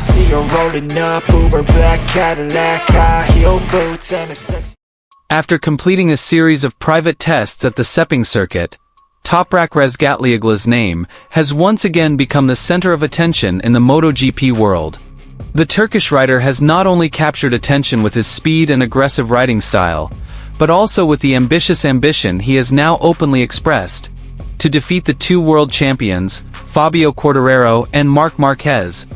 see her rolling up, Uber black Cadillac, high heel boots and a sexy... After completing a series of private tests at the Sepang circuit, Toprak Razgatlioglu's name has once again become the center of attention in the MotoGP world. The Turkish rider has not only captured attention with his speed and aggressive riding style, but also with the ambitious ambition he has now openly expressed to defeat the two world champions, Fabio Quartararo and Marc Marquez.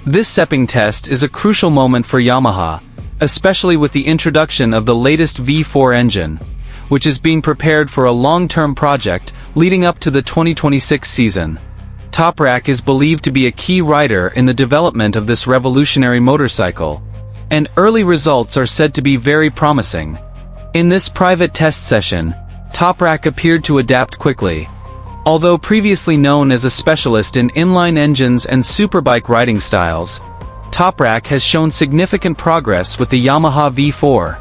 This Sepang test is a crucial moment for Yamaha, especially with the introduction of the latest V4 engine, which is being prepared for a long-term project leading up to the 2026 season. Toprak is believed to be a key rider in the development of this revolutionary motorcycle, and early results are said to be very promising. In this private test session, Toprak appeared to adapt quickly. Although previously known as a specialist in inline engines and superbike riding styles, Toprak has shown significant progress with the Yamaha V4.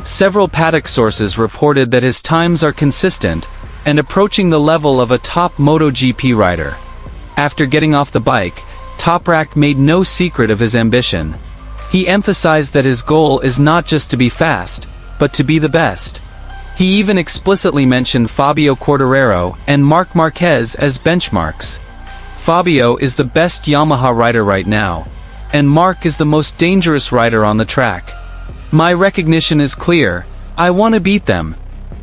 Several paddock sources reported that his times are consistent and approaching the level of a top MotoGP rider. After getting off the bike, Toprak made no secret of his ambition. He emphasized that his goal is not just to be fast, but to be the best. He even explicitly mentioned Fabio Quartararo and Marc Marquez as benchmarks. Fabio is the best Yamaha rider right now, and Marc is the most dangerous rider on the track. My recognition is clear, I want to beat them,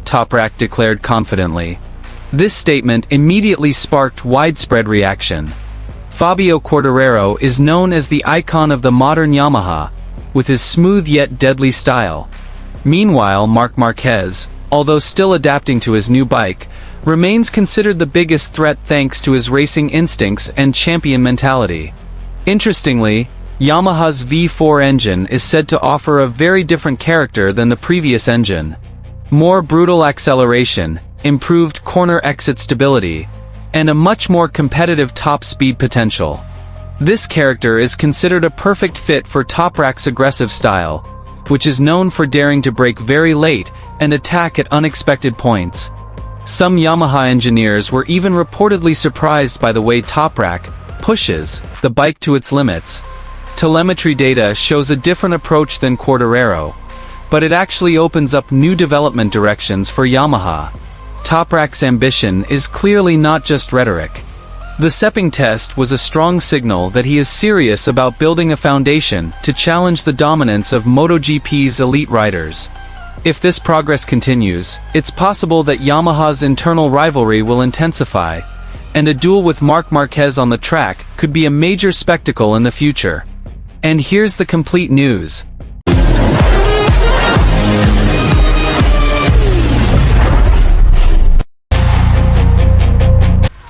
Toprak declared confidently. This statement immediately sparked widespread reaction. Fabio Quartararo is known as the icon of the modern Yamaha, with his smooth yet deadly style. Meanwhile, Marc Marquez, although still adapting to his new bike, remains considered the biggest threat thanks to his racing instincts and champion mentality. Interestingly, Yamaha's V4 engine is said to offer a very different character than the previous engine. More brutal acceleration, improved corner exit stability, and a much more competitive top speed potential. This character is considered a perfect fit for Toprak's aggressive style, which is known for daring to brake very late and attack at unexpected points. Some Yamaha engineers were even reportedly surprised by the way Toprak pushes the bike to its limits. Telemetry data shows a different approach than Quartararo, but it actually opens up new development directions for Yamaha. Toprak's ambition is clearly not just rhetoric. The Sepang test was a strong signal that he is serious about building a foundation to challenge the dominance of MotoGP's elite riders. If this progress continues, it's possible that Yamaha's internal rivalry will intensify, and a duel with Marc Marquez on the track could be a major spectacle in the future. And here's the complete news.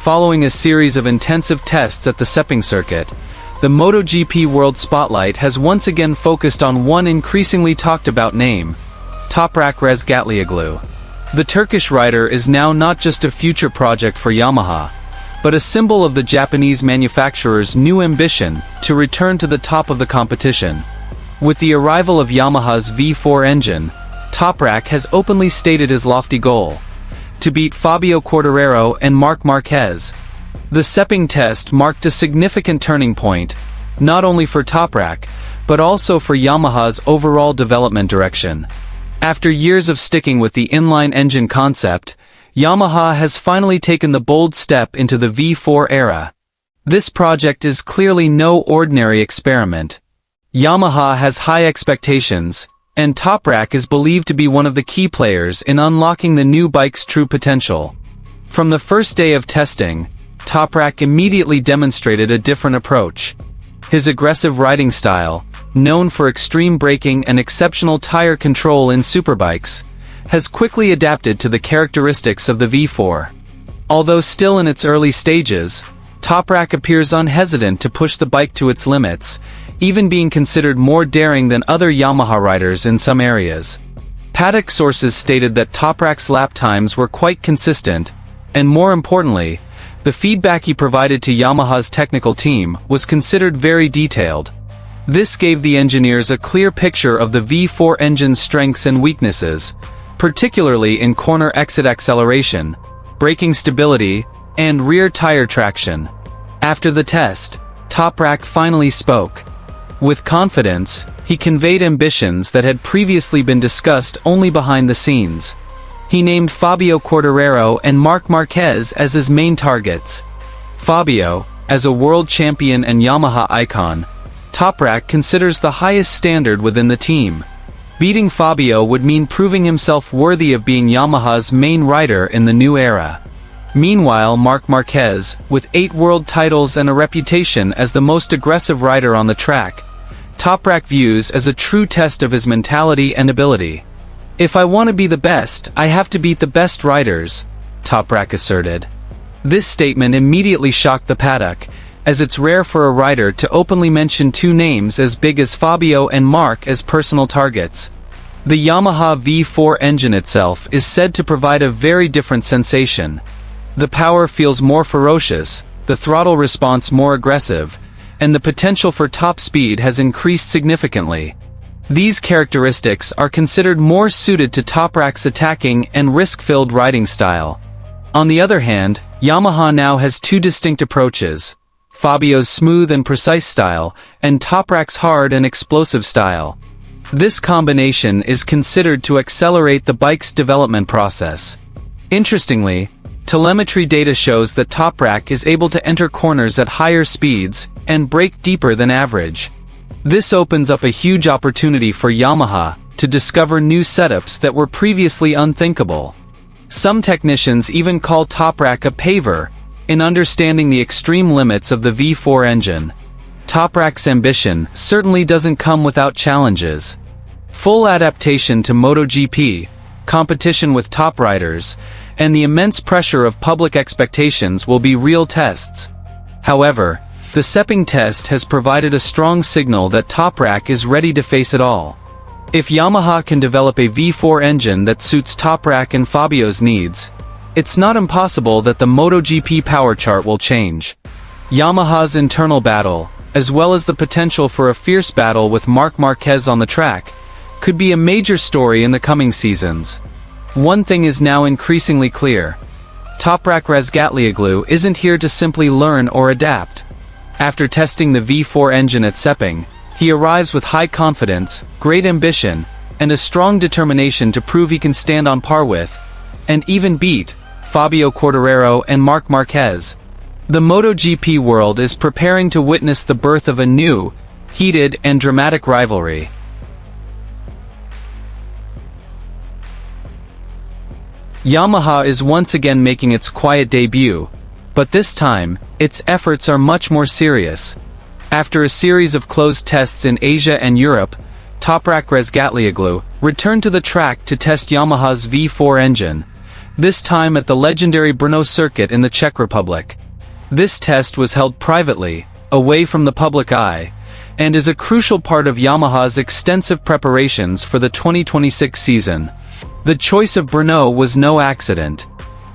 Following a series of intensive tests at the Sepang circuit, the MotoGP World Spotlight has once again focused on one increasingly talked about name, Toprak Razgatlioglu. The Turkish rider is now not just a future project for Yamaha, but a symbol of the Japanese manufacturer's new ambition to return to the top of the competition. With the arrival of Yamaha's V4 engine, Toprak has openly stated his lofty goal: to beat Fabio Quartararo and Marc Marquez. The Sepang test marked a significant turning point, not only for Toprak, but also for Yamaha's overall development direction. After years of sticking with the inline engine concept, Yamaha has finally taken the bold step into the V4 era. This project is clearly no ordinary experiment. Yamaha has high expectations, and Toprak is believed to be one of the key players in unlocking the new bike's true potential. From the first day of testing, Toprak immediately demonstrated a different approach. His aggressive riding style, known for extreme braking and exceptional tire control in superbikes, has quickly adapted to the characteristics of the V4. Although still in its early stages, Toprak appears unhesitant to push the bike to its limits, even being considered more daring than other Yamaha riders in some areas. Paddock sources stated that Toprak's lap times were quite consistent, and more importantly, the feedback he provided to Yamaha's technical team was considered very detailed. This gave the engineers a clear picture of the V4 engine's strengths and weaknesses, particularly in corner exit acceleration, braking stability, and rear tire traction. After the test, Toprak finally spoke. With confidence, he conveyed ambitions that had previously been discussed only behind the scenes. He named Fabio Quartararo and Marc Marquez as his main targets. Fabio, as a world champion and Yamaha icon, Toprak considers the highest standard within the team. Beating Fabio would mean proving himself worthy of being Yamaha's main rider in the new era. Meanwhile, Marc Marquez, with 8 world titles and a reputation as the most aggressive rider on the track, Toprak views as a true test of his mentality and ability. "If I want to be the best, I have to beat the best riders," Toprak asserted. This statement immediately shocked the paddock, as it's rare for a rider to openly mention 2 names as big as Fabio and Marc as personal targets. The Yamaha V4 engine itself is said to provide a very different sensation. The power feels more ferocious, the throttle response more aggressive, and the potential for top speed has increased significantly. These characteristics are considered more suited to Toprak's attacking and risk-filled riding style. On the other hand, Yamaha now has 2 distinct approaches: Fabio's smooth and precise style, and Toprak's hard and explosive style. This combination is considered to accelerate the bike's development process. Interestingly, telemetry data shows that Toprak is able to enter corners at higher speeds and brake deeper than average. This opens up a huge opportunity for Yamaha to discover new setups that were previously unthinkable. Some technicians even call Toprak a paver, in understanding the extreme limits of the V4 engine. Toprak's ambition certainly doesn't come without challenges. Full adaptation to MotoGP, competition with top riders, and the immense pressure of public expectations will be real tests. However, the Sepang test has provided a strong signal that Toprak is ready to face it all. If Yamaha can develop a V4 engine that suits Toprak and Fabio's needs, it's not impossible that the MotoGP power chart will change. Yamaha's internal battle, as well as the potential for a fierce battle with Marc Marquez on the track, could be a major story in the coming seasons. One thing is now increasingly clear: Toprak Razgatlioglu isn't here to simply learn or adapt. After testing the V4 engine at Sepang, he arrives with high confidence, great ambition, and a strong determination to prove he can stand on par with, and even beat, Fabio Quartararo and Marc Marquez. The MotoGP world is preparing to witness the birth of a new, heated and dramatic rivalry. Yamaha is once again making its quiet debut, but this time, its efforts are much more serious. After a series of closed tests in Asia and Europe, Toprak Razgatlioglu returned to the track to test Yamaha's V4 engine, this time at the legendary Brno circuit in the Czech Republic. This test was held privately, away from the public eye, and is a crucial part of Yamaha's extensive preparations for the 2026 season. The choice of Brno was no accident.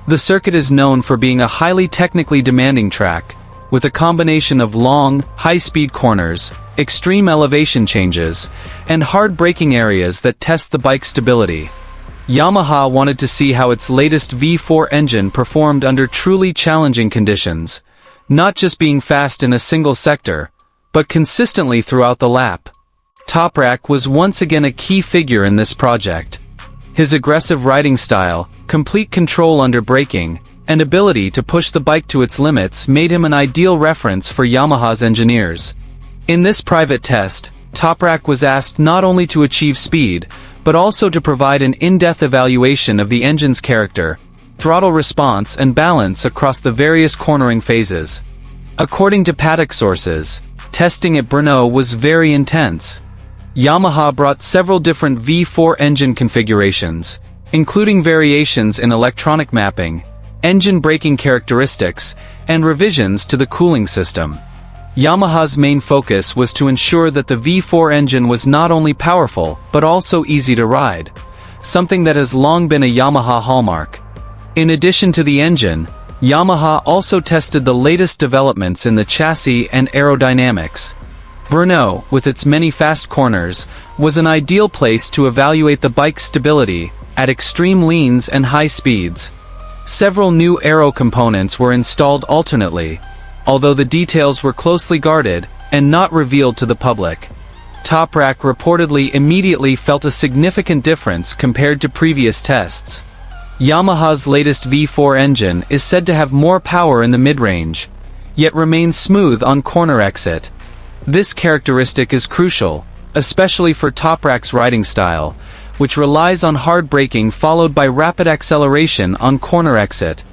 The circuit is known for being a highly technically demanding track, with a combination of long, high-speed corners, extreme elevation changes, and hard braking areas that test the bike's stability. Yamaha wanted to see how its latest V4 engine performed under truly challenging conditions, not just being fast in a single sector, but consistently throughout the lap. Toprak was once again a key figure in this project. His aggressive riding style, complete control under braking, and ability to push the bike to its limits made him an ideal reference for Yamaha's engineers. In this private test, Toprak was asked not only to achieve speed, but also to provide an in-depth evaluation of the engine's character, throttle response and balance across the various cornering phases. According to paddock sources, testing at Brno was very intense. Yamaha brought several different V4 engine configurations, including variations in electronic mapping, engine braking characteristics, and revisions to the cooling system. Yamaha's main focus was to ensure that the V4 engine was not only powerful, but also easy to ride, something that has long been a Yamaha hallmark. In addition to the engine, Yamaha also tested the latest developments in the chassis and aerodynamics. Brno, with its many fast corners, was an ideal place to evaluate the bike's stability at extreme leans and high speeds. Several new aero components were installed alternately, although the details were closely guarded and not revealed to the public. Toprak reportedly immediately felt a significant difference compared to previous tests. Yamaha's latest V4 engine is said to have more power in the mid-range, yet remains smooth on corner exit. This characteristic is crucial, especially for Toprak's riding style, which relies on hard braking followed by rapid acceleration on corner exit.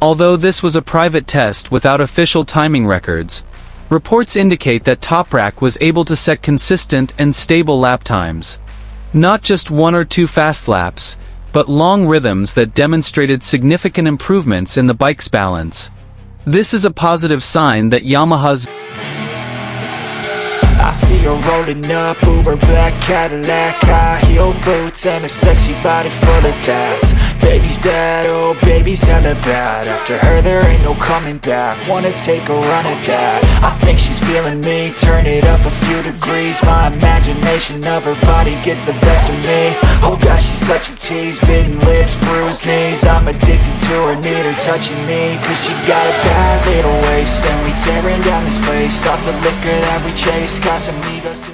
Although this was a private test without official timing records, reports indicate that Toprak was able to set consistent and stable lap times. Not just 1 or 2 fast laps, but long rhythms that demonstrated significant improvements in the bike's balance. This is a positive sign that Yamaha's I see her rolling up, Uber black Cadillac, high heel boots and a sexy body full of tats. Baby's bad, oh baby's hella bad. After her there ain't no coming back. Wanna take a run at that. I think she's feeling me, turn it up a few degrees. My imagination of her body gets the best of me. Oh gosh, she's such a tease, bitten lips, bruised knees. I'm addicted to her, need her touching me, cause she got a bad little waist. And we tearing down this place, off the liquor that we chase. Casamigos to